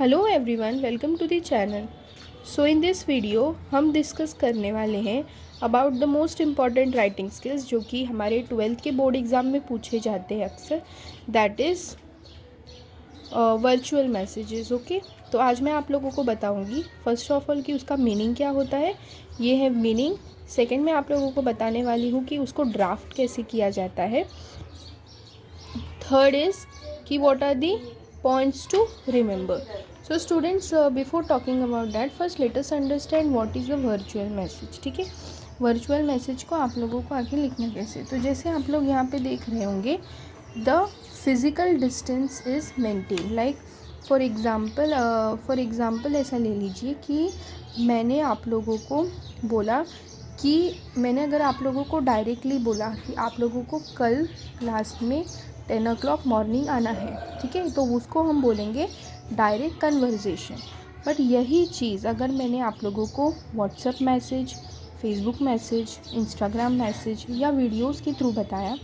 Hello everyone, welcome to the channel. So in this video हम discuss करने वाले हैं about the most important writing skills जो कि हमारे 12th के बोर्ड एग्ज़ाम में पूछे जाते हैं अक्सर, that is virtual messages. Okay, तो आज मैं आप लोगों को बताऊंगी फर्स्ट ऑफ ऑल कि उसका मीनिंग क्या होता है, ये है मीनिंग। सेकंड मैं आप लोगों को बताने वाली हूँ कि उसको ड्राफ्ट कैसे किया जाता है। थर्ड इज़ कि what are the points to remember. So students, before talking about that, first let us understand what is a virtual message. ठीक है, वर्चुअल मैसेज को आप लोगों को आगे लिखना कैसे, तो जैसे आप लोग यहाँ पे देख रहे होंगे, the physical distance is maintain. Like for example ऐसा ले लीजिए कि मैंने आप लोगों को बोला कि मैंने अगर आप लोगों को डायरेक्टली बोला कि आप लोगों को कल क्लास में 10 o'clock मॉर्निंग आना है, ठीक है, तो उसको हम बोलेंगे डायरेक्ट कन्वर्जेशन। बट यही चीज़ अगर मैंने आप लोगों को WhatsApp message, Facebook message, Instagram message या वीडियोस के थ्रू बताया,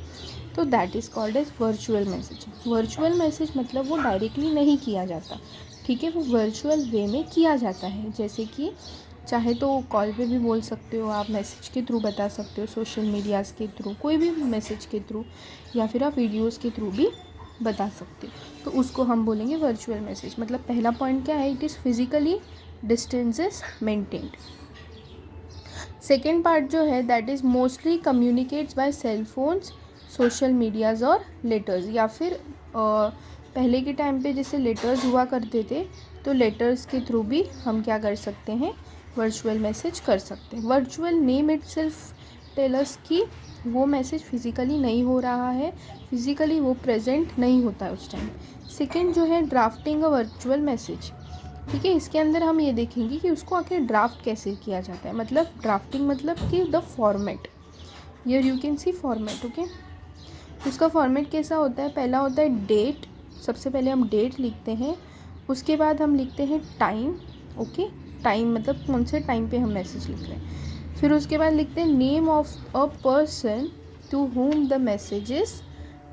तो that is called as virtual message. Virtual message मतलब वो डायरेक्टली नहीं किया जाता, ठीक है, वो वर्चुअल वे में किया जाता है। जैसे कि चाहे तो कॉल पे भी बोल सकते हो आप, मैसेज के थ्रू बता सकते हो, सोशल मीडियाज़ के थ्रू, कोई भी मैसेज के थ्रू, या फिर आप वीडियोस के थ्रू भी बता सकते हो, तो उसको हम बोलेंगे वर्चुअल मैसेज। मतलब पहला पॉइंट क्या है, it is physically distance is maintained. Second part जो है that is mostly communicates by cell phones, social medias और लेटर्स। या फिर पहले के टाइम पे जैसे लेटर्स हुआ करते थे, तो लेटर्स के थ्रू भी हम क्या कर सकते हैं, वर्चुअल मैसेज कर सकते हैं। Virtual name itself tell us कि वो मैसेज फिज़िकली नहीं हो रहा है, फिज़िकली वो प्रेजेंट नहीं होता है उस टाइम। सेकेंड जो है ड्राफ्टिंग अ वर्चुअल मैसेज, ठीक है, इसके अंदर हम ये देखेंगे कि उसको आखिर ड्राफ्ट कैसे किया जाता है। मतलब ड्राफ्टिंग मतलब कि the format, here you can see format. Okay, उसका फॉर्मेट कैसा होता है, पहला होता है डेट। सबसे पहले हम डेट लिखते हैं, उसके बाद हम लिखते हैं टाइम। ओके, टाइम मतलब कौन से टाइम पे हम मैसेज लिख रहे हैं। फिर उसके बाद लिखते हैं name of a person to whom the message is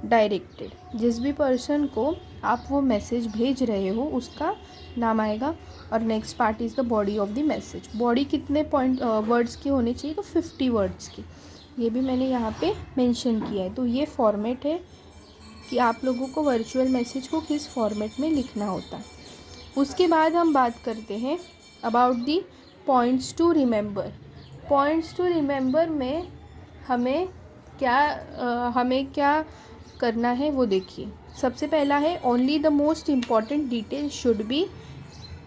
directed. जिस भी पर्सन को आप वो मैसेज भेज रहे हो उसका नाम आएगा। और next part is the body of the message. Body कितने पॉइंट वर्ड्स की होनी चाहिए, तो 50 वर्ड्स की, ये भी मैंने यहाँ पे मेंशन किया है। तो ये फॉर्मेट है कि आप लोगों को वर्चुअल मैसेज को किस फॉर्मेट में लिखना होता है। उसके बाद हम बात करते हैं about the points to remember. Points to remember में हमें क्या करना है वो देखिए। सबसे पहला है only the most important detail should be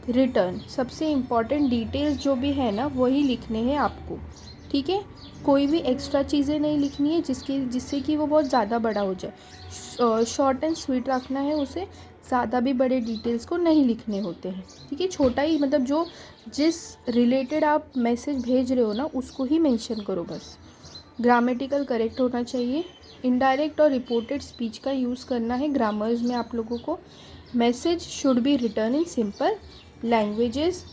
return. सबसे इम्पॉर्टेंट डिटेल्स जो भी है ना वही लिखने हैं आपको, ठीक है, कोई भी एक्स्ट्रा चीज़ें नहीं लिखनी है जिससे कि वो बहुत ज़्यादा बड़ा हो जाए। शॉर्ट एंड स्वीट रखना है उसे, ज़्यादा भी बड़े डिटेल्स को नहीं लिखने होते हैं, ठीक है, छोटा ही, मतलब जो जिस रिलेटेड आप मैसेज भेज रहे हो ना उसको ही मेंशन करो बस। ग्रामेटिकल करेक्ट होना चाहिए। इनडायरेक्ट और रिपोर्टेड स्पीच का यूज़ करना है ग्रामर्स में आप लोगों को। Message should be return in simple languages.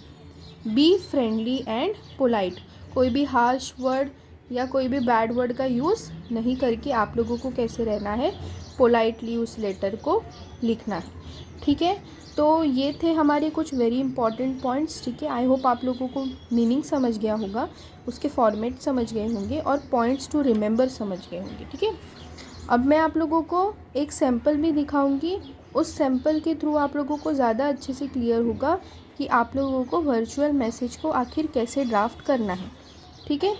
Be friendly and polite. कोई भी हार्श वर्ड या कोई भी बैड वर्ड का यूज़ नहीं करके आप लोगों को कैसे रहना है, पोलाइटली उस लेटर को लिखना है, ठीक है। तो ये थे हमारे कुछ वेरी इंपॉर्टेंट पॉइंट्स, ठीक है। आई होप आप लोगों को मीनिंग समझ गया होगा, उसके फॉर्मेट समझ गए होंगे और पॉइंट्स टू रिमेंबर समझ गए होंगे, ठीक है। अब मैं आप लोगों को एक सैम्पल भी दिखाऊंगी, उस सैम्पल के थ्रू आप लोगों को ज़्यादा अच्छे से क्लियर होगा कि आप लोगों को वर्चुअल मैसेज को आखिर कैसे ड्राफ्ट करना है, ठीक है।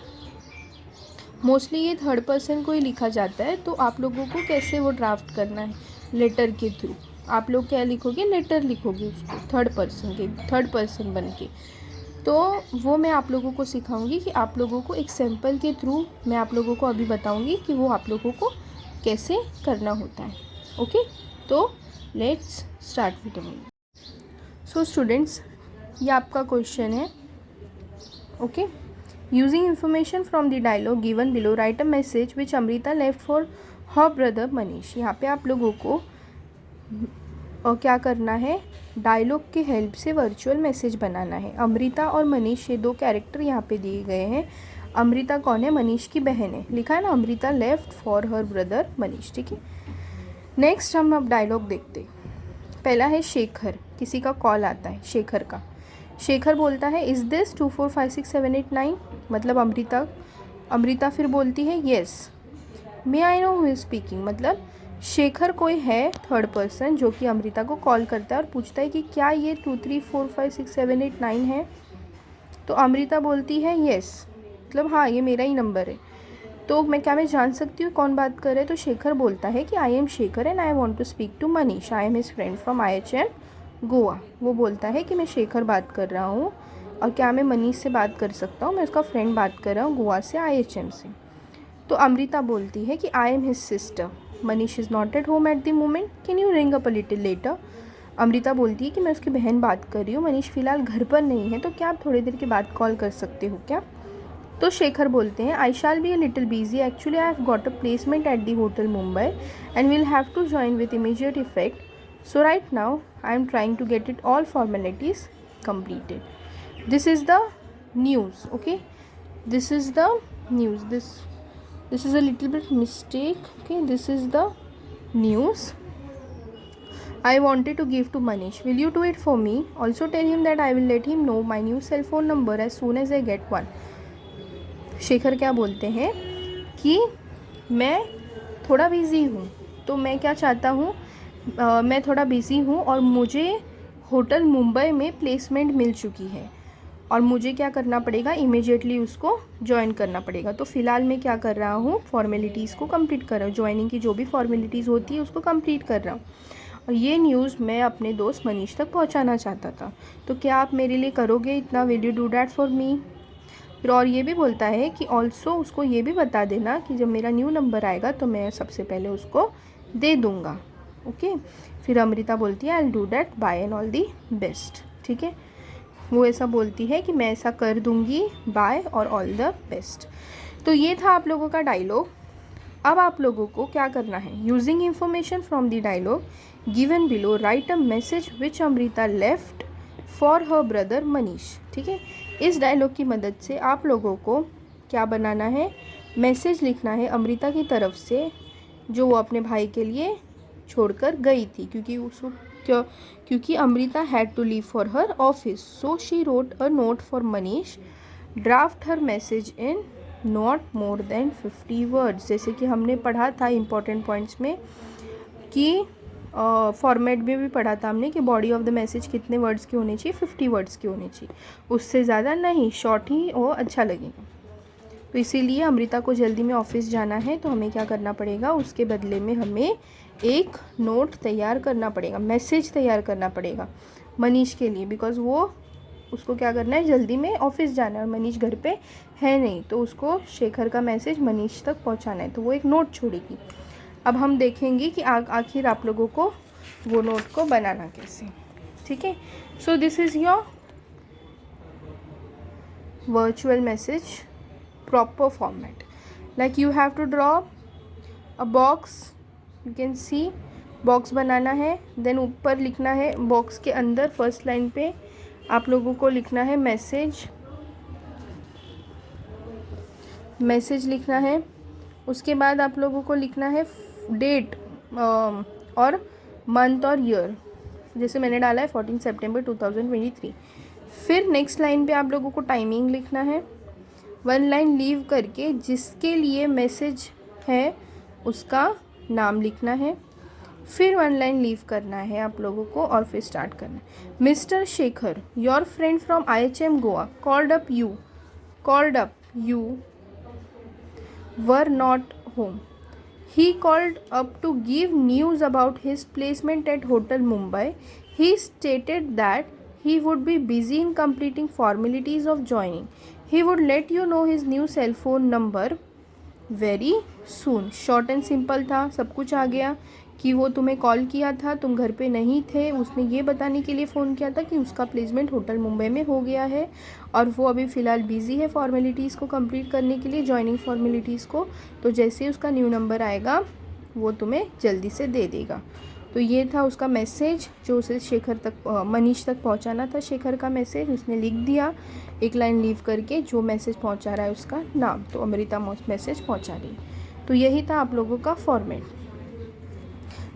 मोस्टली ये थर्ड पर्सन को ही लिखा जाता है, तो आप लोगों को कैसे वो ड्राफ्ट करना है लेटर के थ्रू। आप लोग क्या लिखोगे, लेटर लिखोगे उसको थर्ड पर्सन बन के। तो वो मैं आप लोगों को सिखाऊंगी कि आप लोगों को एक सैम्पल के थ्रू मैं आप लोगों को अभी बताऊंगी कि वो आप लोगों को कैसे करना होता है। ओके, तो let's start with the. So students, ये आपका क्वेश्चन है। Okay, using information from the dialogue given below write a message which Amrita left for her brother Manish. यहाँ पे आप लोगों को क्या करना है, डायलॉग के हेल्प से वर्चुअल मैसेज बनाना है। अमृता और मनीष ये दो कैरेक्टर यहाँ पे दिए गए हैं। अमृता कौन है, मनीष की बहन है, लिखा है ना, Amrita left for her brother Manish, ठीक है। नेक्स्ट हम अब डायलॉग देखते। पहला है शेखर। किसी का कॉल आता है, शेखर का। शेखर बोलता है इज़ दिस 245678 मतलब अमृता। अमृता फिर बोलती है yes. May I know who is speaking, मतलब शेखर कोई है थर्ड पर्सन जो कि अमृता को कॉल करता है और पूछता है कि क्या ये 23456789 है। तो अमृता बोलती है येस, मतलब हाँ ये मेरा ही नंबर है। तो मैं जान सकती हूँ कौन बात कर रहा है। तो शेखर बोलता है कि I am Shekhar and I want to speak to Manish, I am his friend from IHM Goa. वो बोलता है कि मैं शेखर बात कर रहा हूँ और क्या मैं मनीष से बात कर सकता हूँ, मैं उसका फ्रेंड बात कर रहा हूँ गोवा से, IHM से। तो अमृता बोलती है कि I am his sister, Manish is not at home at the moment, can you ring up a little letter. Amrita बोलती है कि मैं उसकी बहन बात कर रही हूँ, मनीष फ़िलहाल घर पर नहीं है, तो क्या आप थोड़ी देर के बाद कॉल कर सकते हो क्या। तो शेखर बोलते हैं I shall be a little busy, actually I have got a placement at the hotel Mumbai and will have to join with immediate effect, so right now I am trying to get it all formalities completed. This is the news. Okay, this is the news. This is a little bit mistake. Okay, this is the news I wanted to give to Manish. Will you do it for me? Also tell him that I will let him know my new cell phone number as soon as I get one. Shekhar क्या बोलते हैं कि मैं थोड़ा busy हूँ, तो मैं क्या चाहता हूँ, मैं थोड़ा बिज़ी हूँ और मुझे होटल मुंबई में प्लेसमेंट मिल चुकी है और मुझे क्या करना पड़ेगा, इमीडिएटली उसको ज्वाइन करना पड़ेगा। तो फ़िलहाल मैं क्या कर रहा हूँ, फॉर्मेलिटीज़ को कंप्लीट कर रहा हूँ, ज्वाइनिंग की जो भी फॉर्मेलिटीज़ होती है उसको कंप्लीट कर रहा हूँ और ये न्यूज़ मैं अपने दोस्त मनीष तक पहुँचाना चाहता था, तो क्या आप मेरे लिए करोगे इतना, will you do that for me. फिर और ये भी बोलता है कि ऑल्सो उसको ये भी बता देना कि जब मेरा न्यू नंबर आएगा तो मैं सबसे पहले उसको दे दूँगा। ओके, फिर अमृता बोलती है I will do that, bye and all the best. ठीक है, वो ऐसा बोलती है कि मैं ऐसा कर दूँगी, बाय और ऑल द बेस्ट। तो ये था आप लोगों का डायलॉग। अब आप लोगों को क्या करना है, using information from the dialogue given below write a message which Amrita left for her brother Manish. ठीक है, इस डायलॉग की मदद से आप लोगों को क्या बनाना है, मैसेज लिखना है अमृता की तरफ से जो वो अपने भाई के लिए छोड़कर गई थी, क्योंकि Amrita had to leave for her office, so she wrote a note for Manish, draft her message in not more than 50 words. जैसे कि हमने पढ़ा था इम्पॉर्टेंट पॉइंट्स में कि फॉर्मेट में भी पढ़ा था हमने कि बॉडी ऑफ द मैसेज कितने वर्ड्स की होनी चाहिए, 50 वर्ड्स की होनी चाहिए, उससे ज़्यादा नहीं, शॉर्ट ही वो अच्छा लगेगा। तो इसीलिए अमृता को जल्दी में ऑफिस जाना है, तो हमें क्या करना पड़ेगा, उसके बदले में हमें एक नोट तैयार करना पड़ेगा, मैसेज तैयार करना पड़ेगा मनीष के लिए, बिकॉज़ वो उसको क्या करना है, जल्दी में ऑफिस जाना है और मनीष घर पे है नहीं, तो उसको शेखर का मैसेज मनीष तक पहुंचाना है, तो वो एक नोट छोड़ेगी। अब हम देखेंगे कि आखिर आप लोगों को वो नोट को बनाना कैसे। ठीक है, so this is your virtual message proper format, like you have to draw a box, you can see box बनाना है, देन ऊपर लिखना है बॉक्स के अंदर फर्स्ट लाइन पे आप लोगों को लिखना है मैसेज लिखना है। उसके बाद आप लोगों को लिखना है डेट और मंथ और ईयर, जैसे मैंने डाला है 14 सितंबर 2023। फिर नेक्स्ट लाइन पे आप लोगों को टाइमिंग लिखना है, वन लाइन लीव करके जिसके लिए मैसेज है उसका नाम लिखना है, फिर वन लाइन लीव करना है आप लोगों को और फिर स्टार्ट करना है। Mister Shekhar, your friend from IHM Goa called up you were not home, he called up to give news about his placement at Hotel Mumbai. He stated that he would be busy in completing formalities of joining. He would let you know his new cell phone number very soon. Short and simple था, सब कुछ आ गया कि वो तुम्हें call किया था, तुम घर पे नहीं थे, उसने ये बताने के लिए फ़ोन किया था कि उसका प्लेसमेंट होटल मुंबई में हो गया है और वो अभी फ़िलहाल बिज़ी है फॉर्मेलिटीज़ को कंप्लीट करने के लिए, जॉइनिंग फॉर्मेलिटीज़ को, तो जैसे ही उसका न्यू नंबर आएगा वो तुम्हें जल्दी से दे देगा। तो ये था उसका मैसेज जो उसे शेखर तक मनीष तक पहुंचाना था। शेखर का मैसेज उसने लिख दिया एक लाइन लीव करके, जो मैसेज पहुंचा रहा है उसका नाम, तो अमृता मैसेज पहुंचा रही है। तो यही था आप लोगों का फॉर्मेट।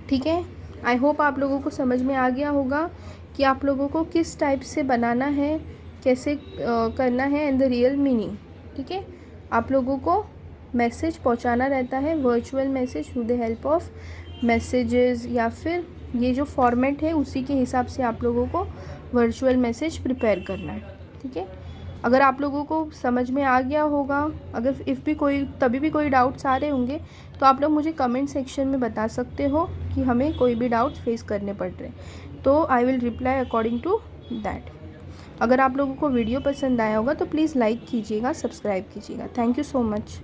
ठीक है, आई होप आप लोगों को समझ में आ गया होगा कि आप लोगों को किस टाइप से बनाना है, कैसे करना है एंड द रियल मीनिंग। ठीक है, आप लोगों को मैसेज पहुंचाना रहता है, virtual message through the help of messages, या फिर ये जो फॉर्मेट है उसी के हिसाब से आप लोगों को वर्चुअल मैसेज प्रिपेयर करना है। ठीक है, अगर आप लोगों को समझ में आ गया होगा, अगर तभी भी कोई डाउट्स आ रहे होंगे तो आप लोग मुझे कमेंट सेक्शन में बता सकते हो कि हमें कोई भी डाउट्स फेस करने पड़ रहे हैं, तो I will reply according to that. अगर आप लोगों को वीडियो पसंद आया होगा तो प्लीज़ लाइक कीजिएगा, सब्सक्राइब कीजिएगा। Thank you so much.